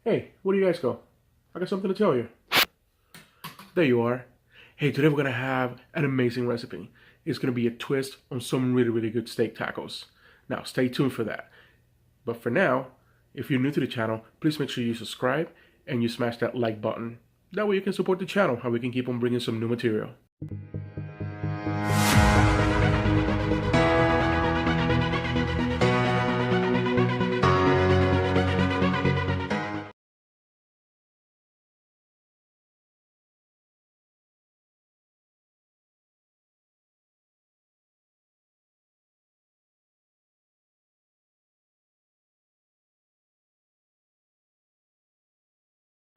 Hey, where do you guys go? I got something to tell you. There you are. Hey, today we're gonna have an amazing recipe. It's gonna be a twist on some really good steak tacos. Now, stay tuned for that. But for now, if you're new to the channel, please make sure you subscribe and you smash that like button. That way you can support the channel, how we can keep on bringing some new material.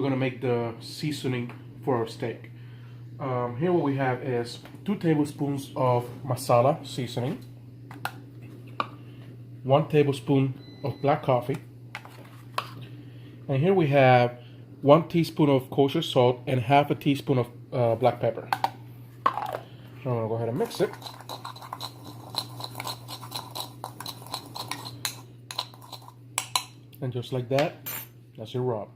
We're gonna make the seasoning for our steak. Here what we have is 2 tablespoons of masala seasoning, 1 tablespoon of black coffee, and here we have 1 teaspoon of kosher salt and half a teaspoon of black pepper. So I'm gonna go ahead and mix it. And just like that, that's your rub.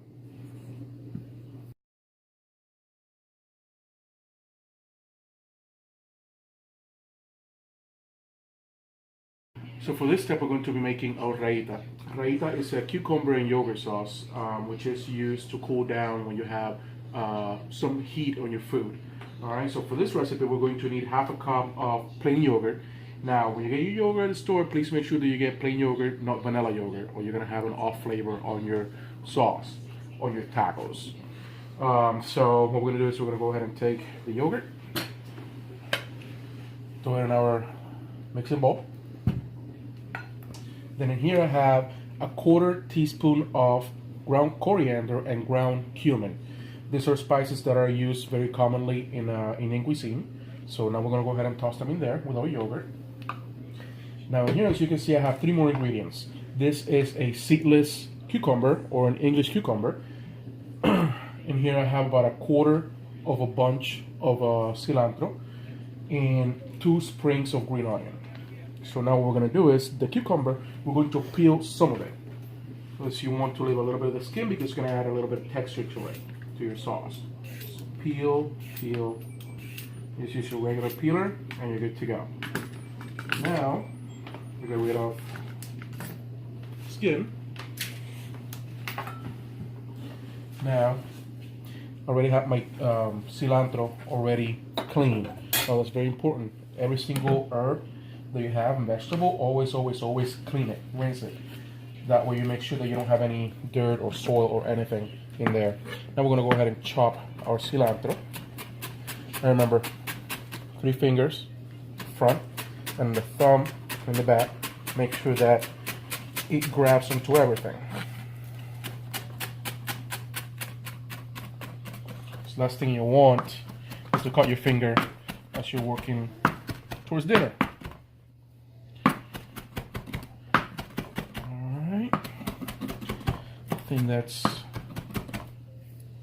So for this step, we're going to be making our raita. Raita is a cucumber and yogurt sauce, which is used to cool down when you have some heat on your food. All right, so for this recipe, we're going to need half a cup of plain yogurt. Now, when you get your yogurt at the store, please make sure that you get plain yogurt, not vanilla yogurt, or you're gonna have an off flavor on your sauce, on your tacos. So what we're gonna do is we're gonna go ahead and take the yogurt, throw it in our mixing bowl. Then in here I have a 1/4 teaspoon of ground coriander and ground cumin. These are spices that are used very commonly in Indian cuisine. So now we're going to go ahead and toss them in there with our yogurt. Now in here, as you can see, I have 3 more ingredients. This is a seedless cucumber, or an English cucumber. In here I have about 1/4 of a bunch of cilantro and 2 sprigs of green onion. So now what we're going to do is, the cucumber, we're going to peel some of it. Unless you want to leave a little bit of the skin, because it's going to add a little bit of texture to it, to your sauce. So peel. Just use your regular peeler and you're good to go. Now, we get rid of skin. Now, I already have my cilantro already cleaned. So that's very important. Every single herb that you have and vegetable, always clean it, rinse it. That way you make sure that you don't have any dirt or soil or anything in there. Now we're gonna go ahead and chop our cilantro. And remember, 3 fingers, front, and the thumb in the back. Make sure that it grabs onto everything. So last thing you want is to cut your finger as you're working towards dinner. I think that's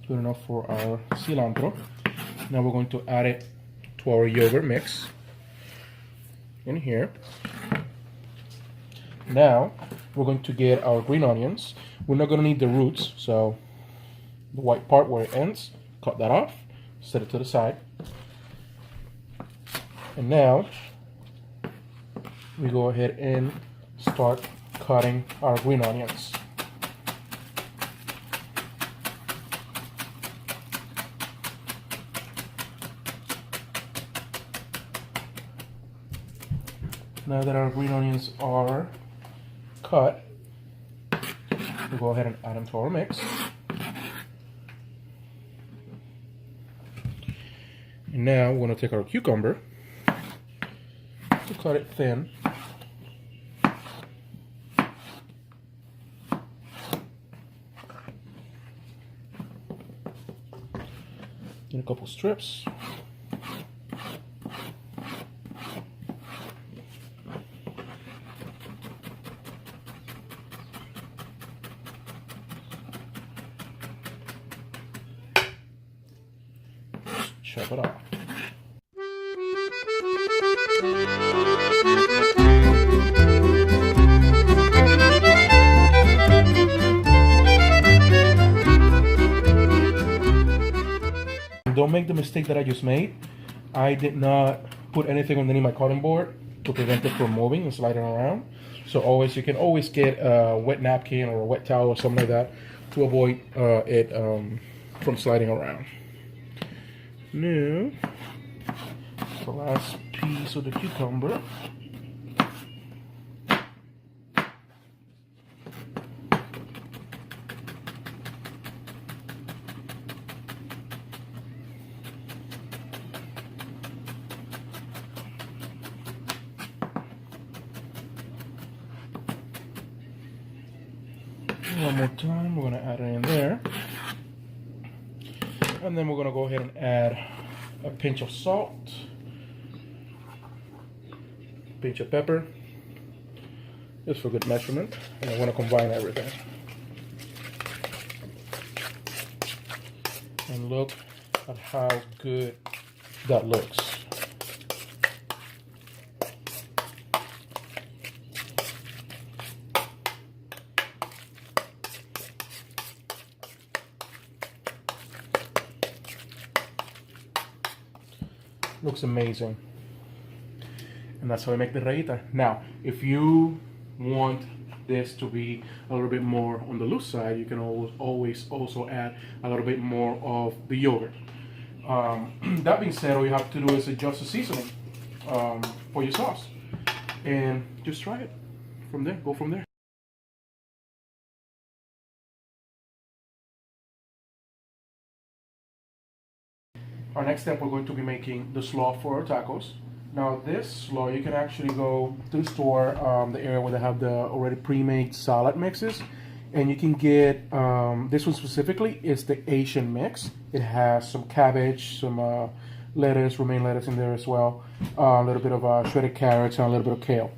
good enough for our cilantro. Now we're going to add it to our yogurt mix in here. Now we're going to get our green onions. We're not going to need the roots, so the white part where it ends, cut that off, set it to the side. And now we go ahead and start cutting our green onions. Now that our green onions are cut, we'll go ahead and add them to our mix. And now we're going to take our cucumber, to cut it thin. In a couple strips. Chop it off. don't make the mistake that I just made. I did not put anything underneath my cutting board to prevent it from moving and sliding around. So you can always get a wet napkin or a wet towel or something like that to avoid it from sliding around. Now, the last piece of the cucumber. One more time, we're going to add it in there. And then we're going to go ahead and add a pinch of salt, pinch of pepper, just for good measurement. And I want to combine everything. And look at how good that looks. Looks amazing. And that's how we make the rayita. Now, if you want this to be a little bit more on the loose side, you can always also add a little bit more of the yogurt. That being said, all you have to do is adjust the seasoning for your sauce. And just try it from there, go from there. Our next step, we're going to be making the slaw for our tacos. Now this slaw, you can actually go to the store, the area where they have the already pre-made salad mixes, and you can get, this one specifically is the Asian mix. It has some cabbage, some lettuce, romaine lettuce in there as well, a little bit of shredded carrots, and a little bit of kale.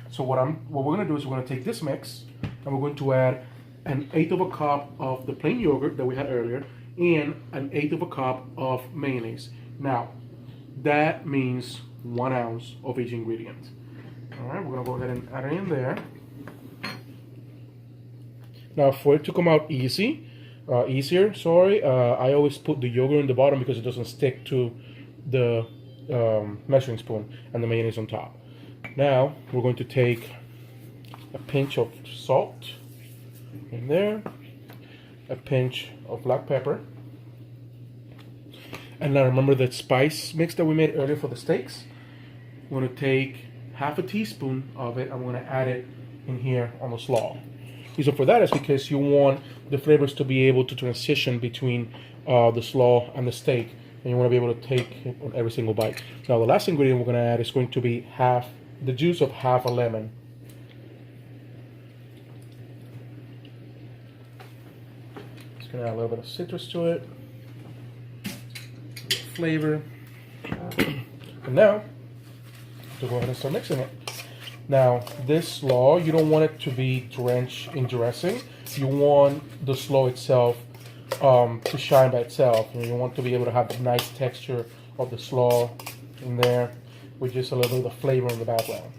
So what we're going to do is we're going to take this mix, and we're going to add 1/8 of a cup of the plain yogurt that we had earlier, and 1/8 of a cup of mayonnaise. Now, that means 1 ounce of each ingredient. All right, we're gonna go ahead and add it in there. Now, for it to come out easier, I always put the yogurt in the bottom because it doesn't stick to the measuring spoon, and the mayonnaise on top. Now, we're going to take a pinch of salt in there, a pinch of black pepper, and now remember that spice mix that we made earlier for the steaks. We're going to take half a teaspoon of it, and we're going to add it in here on the slaw. The reason for that is because you want the flavors to be able to transition between the slaw and the steak, and you want to be able to take it on every single bite. Now the last ingredient we're going to add is going to be the juice of half a lemon. Just going to add a little bit of citrus to it, flavor, and now to go ahead and start mixing it. Now this slaw, you don't want it to be drenched in dressing. You want the slaw itself to shine by itself. You want to be able to have the nice texture of the slaw in there with just a little bit of flavor in the background.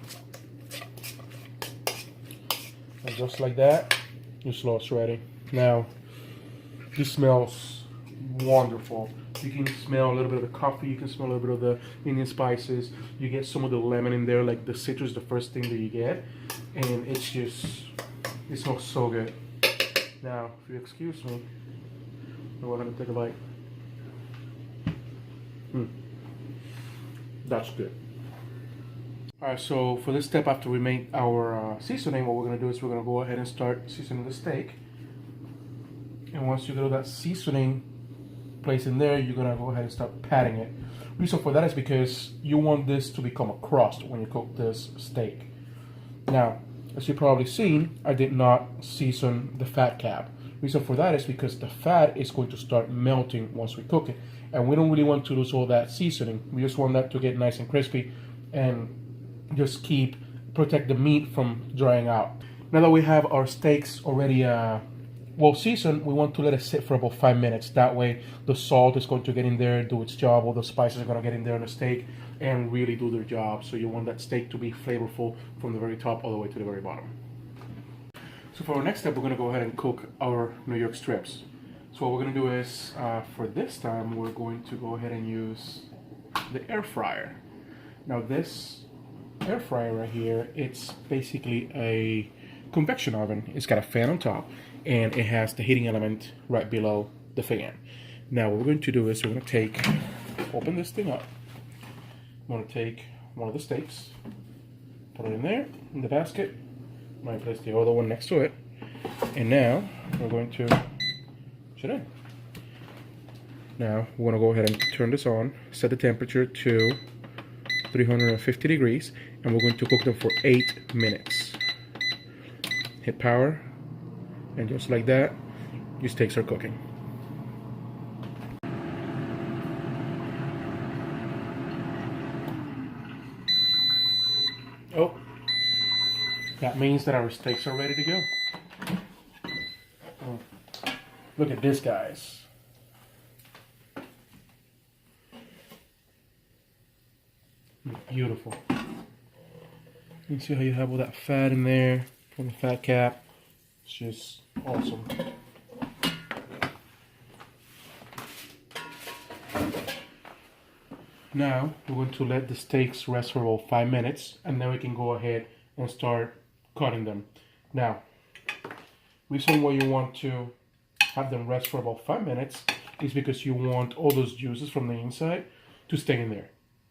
And just like that, your slaw is ready. Now, this smells wonderful. You can smell a little bit of the coffee, you can smell a little bit of the Indian spices. You get some of the lemon in there, like the citrus, the first thing that you get. And it smells so good. Now, if you excuse me, I'm going to take a bite. That's good. Alright, so for this step, after we make our seasoning, what we're going to do is we're going to go ahead and start seasoning the steak. And once you get all that seasoning place in there, you're going to go ahead and start patting it. Reason for that is because you want this to become a crust when you cook this steak. Now, as you've probably seen, I did not season the fat cap. Reason for that is because the fat is going to start melting once we cook it, and we don't really want to lose all that seasoning. We just want that to get nice and crispy and just protect the meat from drying out. Now that we have our steaks already well seasoned, we want to let it sit for about 5 minutes. That way the salt is going to get in there, do its job, all the spices are going to get in there in the steak and really do their job. So you want that steak to be flavorful from the very top all the way to the very bottom. So for our next step, we're going to go ahead and cook our New York strips. So what we're gonna do is, for this time, we're going to go ahead and use the air fryer. Now this air fryer right here, it's basically a convection oven. It's got a fan on top, and it has the heating element right below the fan. Now what we're going to do is we're gonna open this thing up. I'm gonna take one of the steaks, put it in there, in the basket. I'm gonna place the other one next to it. And now we're going to put it in. Now we're gonna go ahead and turn this on, set the temperature to 350 degrees, and we're going to cook them for 8 minutes. Hit power, and just like that, your steaks are cooking. Oh, that means that our steaks are ready to go. Oh, look at this, guys. Beautiful. You can see how you have all that fat in there from the fat cap. It's just awesome. Now we're going to let the steaks rest for about 5 minutes, and then we can go ahead and start cutting them. Now, reason why you want to have them rest for about 5 minutes is because you want all those juices from the inside to stay in there.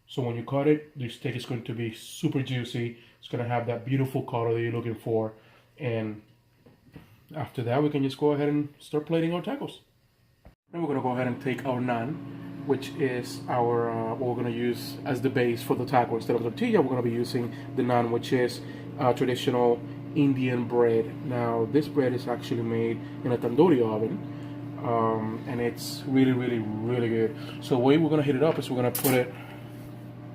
So when you cut it, the steak is going to be super juicy. It's going to have that beautiful color that you're looking for. And after that, we can just go ahead and start plating our tacos. Then we're going to go ahead and take our naan, which is our what we're going to use as the base for the taco. Instead of tortilla, we're going to be using the naan, which is traditional Indian bread. Now, this bread is actually made in a tandoori oven, and it's really, really, really good. So the way we're going to heat it up is we're going to put it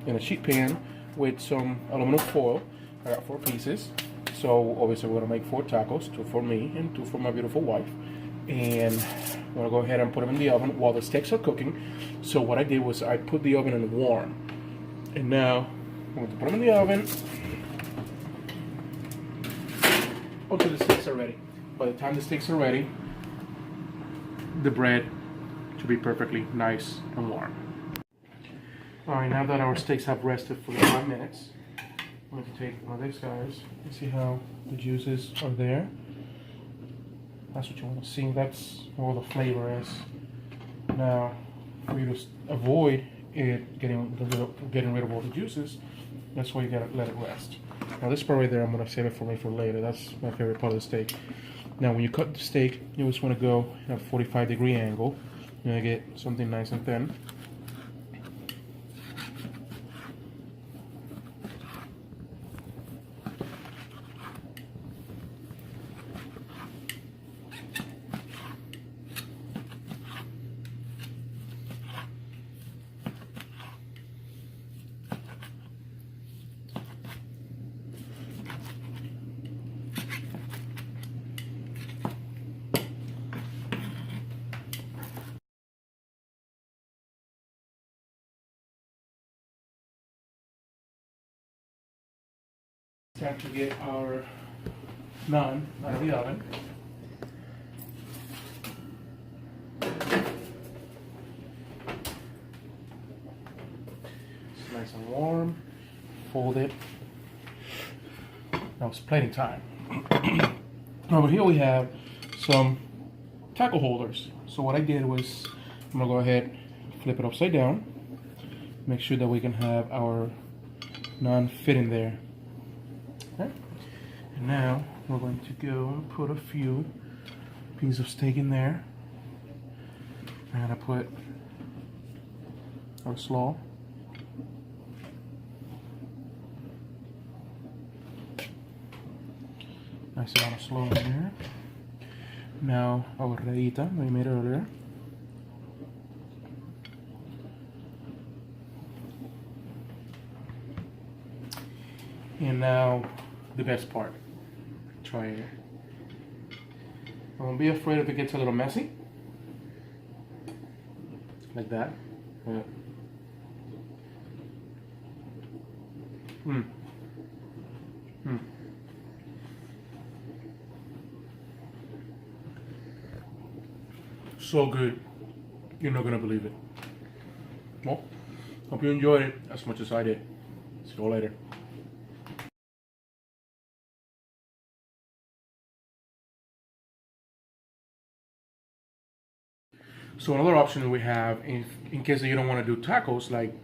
in a sheet pan with some aluminum foil. I got 4 pieces. So obviously we're gonna make 4 tacos, 2 for me and 2 for my beautiful wife. And I'm gonna go ahead and put them in the oven while the steaks are cooking. So what I did was I put the oven in warm. And now I'm going to put them in the oven until the steaks are ready. By the time the steaks are ready, the bread should be perfectly nice and warm. Alright, now that our steaks have rested for 5 minutes, I'm going to take one of these guys and see how the juices are there. That's what you want to see. That's where all the flavor is. Now, for you to avoid it getting rid of all the juices, that's why you gotta let it rest. Now this part right there, I'm going to save it for me for later. That's my favorite part of the steak. Now when you cut the steak, you just want to go at a 45-degree angle. You're going to get something nice and thin. Time to get our naan out of the oven. It's nice and warm. Fold it. Now it's plating time. Over here we have some taco holders. So what I did was I'm gonna go ahead, flip it upside down, make sure that we can have our naan fit in there. Okay. And now we're going to go and put a few pieces of steak in there. I'm gonna put our slaw. Nice amount of slaw in there. Now our rayita that we made earlier. And now the best part. Try it. Don't be afraid if it gets a little messy. Like that. Yeah. So good. You're not gonna believe it. Well, hope you enjoyed it as much as I did. See you later. So another option we have, in case that you don't want to do tacos like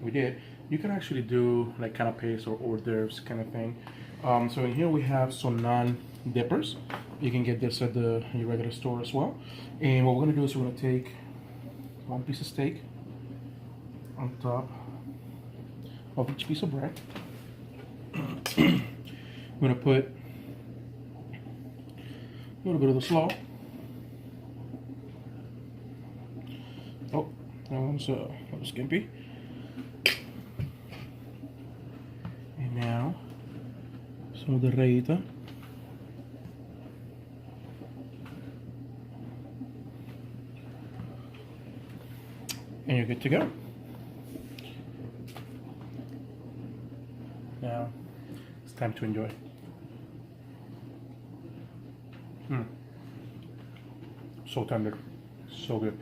we did, you can actually do like canapes or hors d'oeuvres kind of thing. So in here we have some non-dippers. You can get this at your regular store as well. And what we're gonna do is we're gonna take one piece of steak on top of each piece of bread. We're gonna put a little bit of the slaw. Oh, that one's a little skimpy. And now some of the rayita. And you're good to go. Now it's time to enjoy. So tender, so good.